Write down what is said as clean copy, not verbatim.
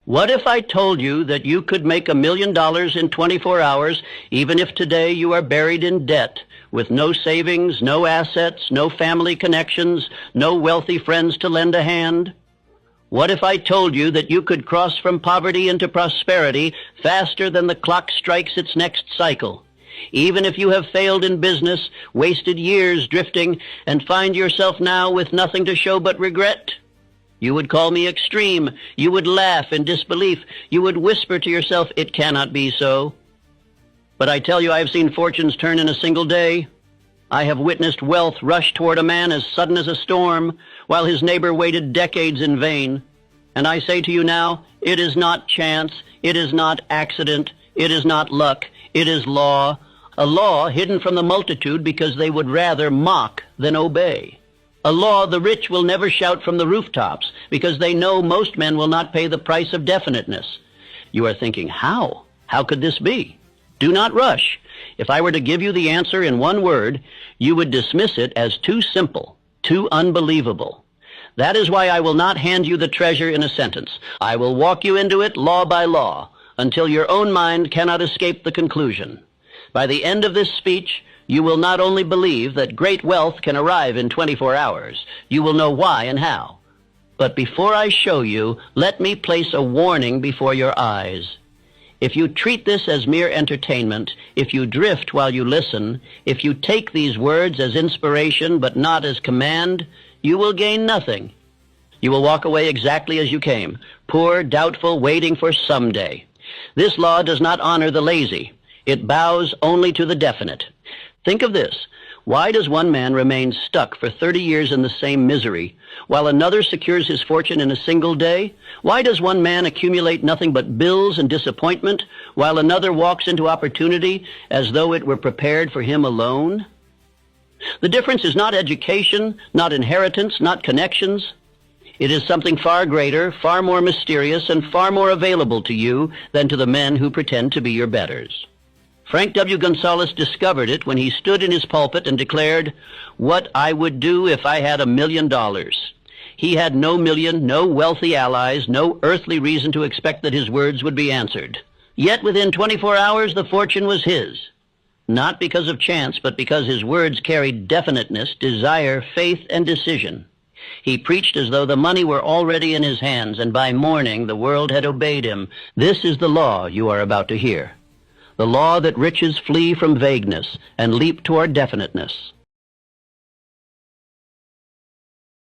What if I told you that you could make $1 million in 24 hours, even if today you are buried in debt, with no savings, no assets, no family connections, no wealthy friends to lend a hand? What if I told you that you could cross from poverty into prosperity faster than the clock strikes its next cycle? Even if you have failed in business, wasted years drifting, and find yourself now with nothing to show but regret? You would call me extreme. You would laugh in disbelief. You would whisper to yourself, "It cannot be so." But I tell you, I have seen fortunes turn in a single day. I have witnessed wealth rush toward a man as sudden as a storm, while his neighbor waited decades in vain. And I say to you now, it is not chance, it is not accident, it is not luck, it is law, a law hidden from the multitude because they would rather mock than obey. A law the rich will never shout from the rooftops because they know most men will not pay the price of definiteness. You are thinking, how? How could this be? Do not rush. If I were to give you the answer in one word, you would dismiss it as too simple, too unbelievable. That is why I will not hand you the treasure in a sentence. I will walk you into it law by law until your own mind cannot escape the conclusion. By the end of this speech, you will not only believe that great wealth can arrive in 24 hours, you will know why and how. But before I show you, let me place a warning before your eyes. If you treat this as mere entertainment, if you drift while you listen, if you take these words as inspiration but not as command, you will gain nothing. You will walk away exactly as you came, poor, doubtful, waiting for someday. This law does not honor the lazy. It bows only to the definite. Think of this. Why does one man remain stuck for 30 years in the same misery, while another secures his fortune in a single day? Why does one man accumulate nothing but bills and disappointment, while another walks into opportunity as though it were prepared for him alone? The difference is not education, not inheritance, not connections. It is something far greater, far more mysterious, and far more available to you than to the men who pretend to be your betters. Frank W. Gonzalez discovered it when he stood in his pulpit and declared, "What I would do if I had $1 million." He had no million, no wealthy allies, no earthly reason to expect that his words would be answered. Yet within 24 hours the fortune was his. Not because of chance, but because his words carried definiteness, desire, faith, and decision. He preached as though the money were already in his hands, and by morning the world had obeyed him. This is the law you are about to hear. The law that riches flee from vagueness and leap toward definiteness.